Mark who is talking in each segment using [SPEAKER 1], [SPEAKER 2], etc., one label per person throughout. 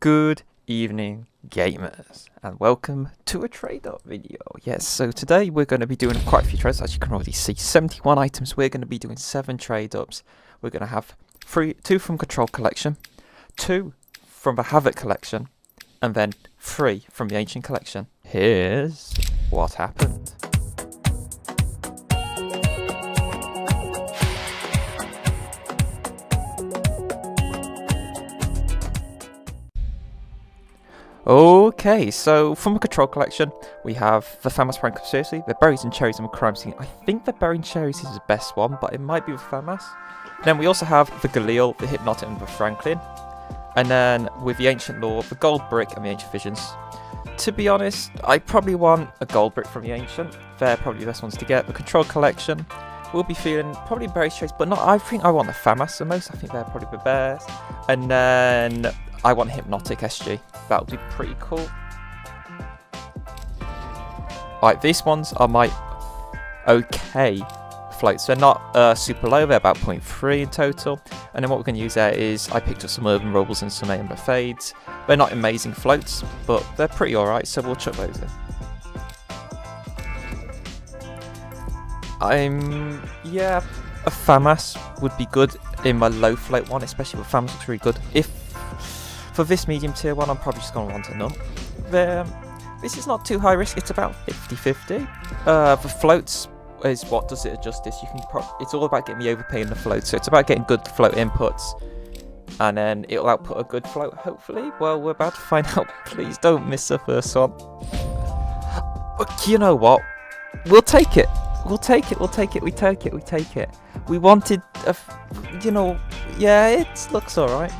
[SPEAKER 1] Good evening, gamers, and welcome to a trade-up video. Yes, so today we're going to be doing quite a few trades. As you can already see, 71 items. We're going to be doing 7 trade-ups. We're going to have 2 from Control Collection, 2 from the Havoc Collection, and then 3 from the Ancient Collection. Here's what happened. Okay, so from the Control Collection, we have the FAMAS Prank Conspiracy, the Berries and Cherries and the Crime Scene. I think the Berry and Cherries is the best one, but it might be with FAMAS. Then we also have the Galil, the Hypnotic and the Franklin. And then with the Ancient Law, the Gold Brick and the Ancient Visions. To be honest, I probably want a Gold Brick from the Ancient. They're probably the best ones to get. The Control Collection, we'll be feeling probably Berries Cherries, but not. I think I want the FAMAS the most. I think they're probably the best. And then I want Hypnotic SG. That would be pretty cool. Right, these ones are my okay floats. They're not super low, they're about 0.3 in total. And then what we're going to use there is I picked up some Urban Rubbles and some Amber Fades. They're not amazing floats, but they're pretty alright, so we'll chuck those in. Yeah, a FAMAS would be good in my low float one, especially with FAMAS looks really good. For this medium tier one, I'm probably just going to want a none. This is not too high risk, it's about 50-50. The floats is what does it justice. It's all about getting the overpay in the float, so it's about getting good float inputs, and then it'll output a good float, hopefully. Well, we're about to find out. Please don't miss the first one. But you know what? We'll take it. We'll take it. We take it. We wanted yeah, it looks alright.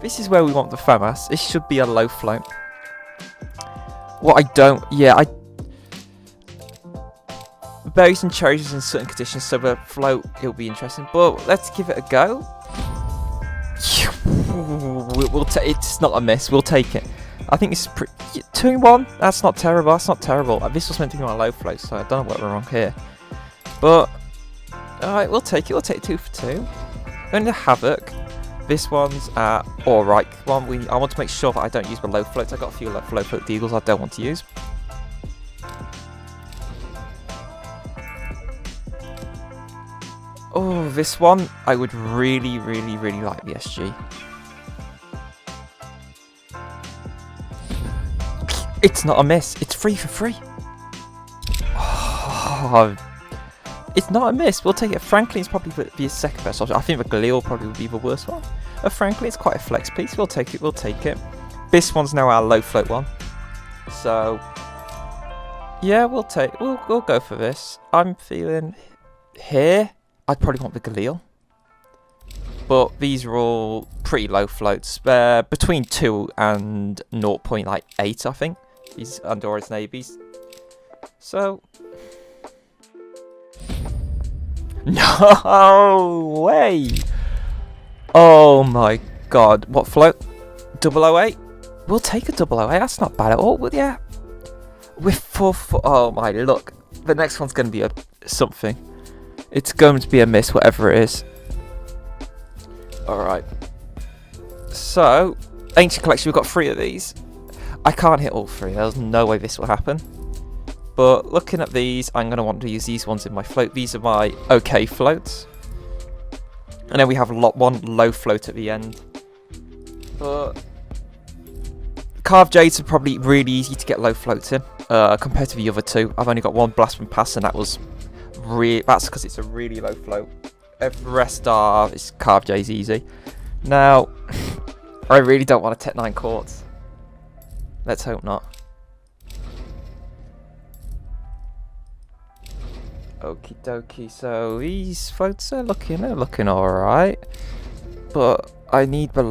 [SPEAKER 1] This is where we want the FAMAS. This should be a low float. Berries and cherries in certain conditions, so the float, it'll be interesting. But let's give it a go. It's not a miss. We'll take it. I think it's 2-1. That's not terrible. This was meant to be my low float, so I don't know what we're wrong here. But alright, we'll take it. We'll take 2 for 2. Going to Havoc. This one's alright one. I want to make sure that I don't use the low floats. I've got a few low float deagles I don't want to use. Oh, this one, I would really like the SG. It's not a miss. It's 3 for 3. Oh, it's not a miss. We'll take it. Franklin's probably the second best option. I think the Galil probably would be the worst one. Frankly, it's quite a flex piece. We'll take it. This one's now our low float one. So yeah, we'll go for this. I'm feeling here. I'd probably want the Galil. But these are all pretty low floats. They're between 2 and 0.8, I think. These Andorra's Navies. So no way! Oh my god. What float? 008? We'll take a 008. That's not bad at all. Well, yeah. With 4 oh my, look. The next one's going to be something. It's going to be a miss, whatever it is. Alright. So, Ancient Collection, we've got 3 of these. I can't hit all 3. There's no way this will happen. But looking at these, I'm going to want to use these ones in my float. These are my okay floats. And then we have one low float at the end. But Carved Jades are probably really easy to get low floats in compared to the other 2. I've only got 1 Blasphemy Pass, and that's because it's a really low float. The rest is Carved Jades easy. Now, I really don't want to Tech 9 Quartz. Let's hope not. Okie dokie, so these floats are looking alright. But I need the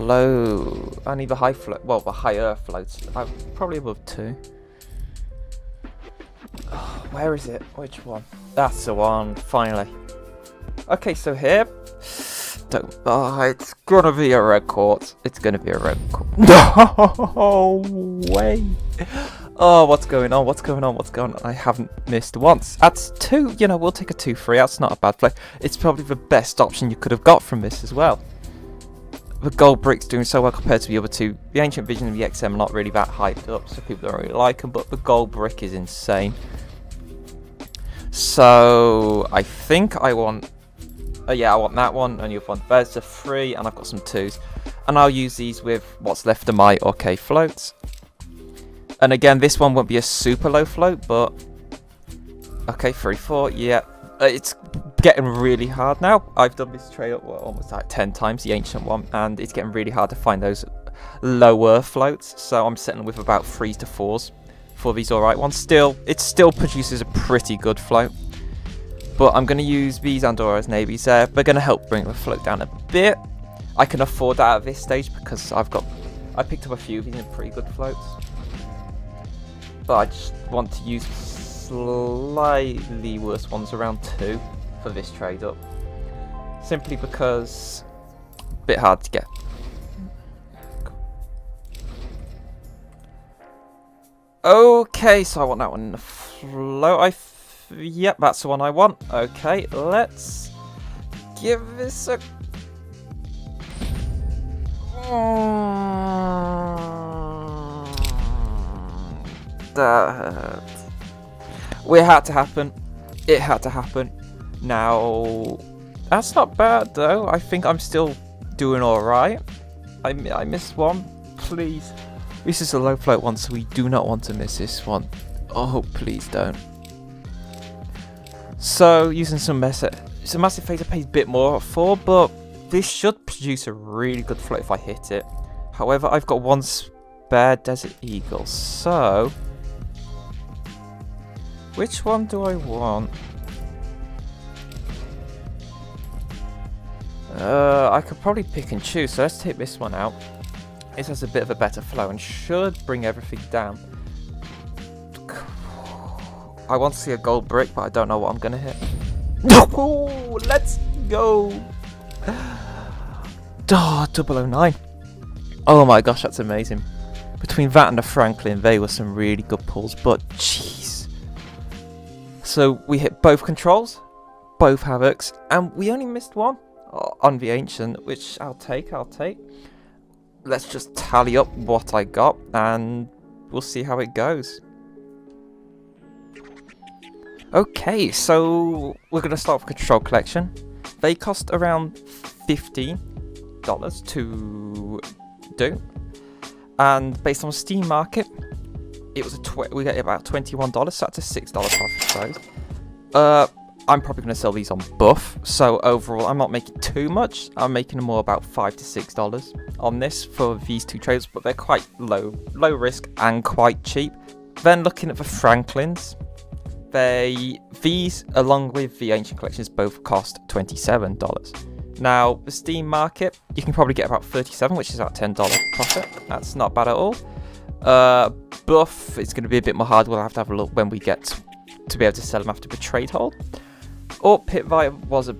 [SPEAKER 1] high float, well, the higher floats. I'm probably above 2. Oh, where is it? Which one? That's the one, finally. Okay, so here. It's gonna be a red quartz. No way! Oh, what's going on? I haven't missed once. That's 2. We'll take a 2-3. That's not a bad play. It's probably the best option you could have got from this as well. the gold bricks doing so well compared to the other two. The Ancient Vision and the XM are not really that hyped up, so people don't really like them, but the gold brick is insane. So I think I want, yeah, I want that one, and you'll want there's a 3, and I've got some 2s, and I'll use these with what's left of my OK floats. And again, this one won't be a super low float, but okay, 3, 4, yeah. It's getting really hard now. I've done this trade up almost like 10 times, the ancient one, and it's getting really hard to find those lower floats. So I'm settling with about 3s to 4s for these alright ones. Still, it still produces a pretty good float. But I'm going to use these Andora's navies there. They're going to help bring the float down a bit. I can afford that at this stage because I picked up a few of these in pretty good floats. But I just want to use slightly worse ones around 2 for this trade up, simply because a bit hard to get. Okay, so I want that one in the float. Yep, that's the one I want. Okay, let's give this a that. It had to happen. It had to happen. Now, that's not bad though. I think I'm still doing alright. I missed one. Please. This is a low float one, so we do not want to miss this one. Oh, please don't. So, using some massive phaser pays a bit more at 4, but this should produce a really good float if I hit it. However, I've got one spare Desert Eagle, so which one do I want? I could probably pick and choose, so let's take this one out. This has a bit of a better flow and should bring everything down. I want to see a gold brick, but I don't know what I'm going to hit. Oh, let's go! Oh, 009. Oh my gosh, that's amazing. Between that and the Franklin, they were some really good pulls, but jeez. So we hit both controls, both havocs, and we only missed one on the ancient, which I'll take. Let's just tally up what I got, and we'll see how it goes. Okay, so we're going to start with Control Collection. They cost around $15 to do, and based on Steam Market, it was we get about $21, so that's a $6 profit size. I'm probably going to sell these on buff, so overall I'm not making too much. I'm making more about $5 to $6 on this for these two trades, but they're quite low risk and quite cheap. Then looking at the Franklins, these along with the Ancient Collections both cost $27. Now the Steam Market, you can probably get about $37, which is about $10 profit. That's not bad at all. Buff, it's going to be a bit more hard. We'll have to have a look when we get to be able to sell them after the trade hold. Or Pit Vite was a...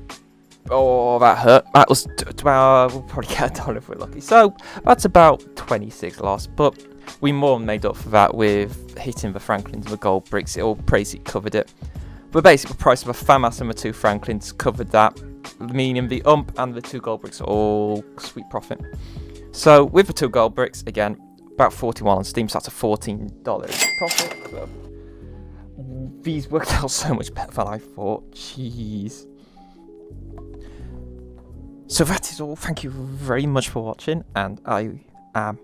[SPEAKER 1] Oh, that hurt. That was... we'll probably get $1 if we're lucky. So, that's about 26 loss. But we more than made up for that with hitting the Franklins and the gold bricks. It all basically covered it. The basic price of a FAMAS and the 2 Franklins covered that. Meaning the ump and the 2 gold bricks are all sweet profit. So, with the 2 gold bricks, again, about 41 on Steam. So, that's a $14 profit. So, these worked out so much better than I thought. Jeez. So that is all. Thank you very much for watching, and I am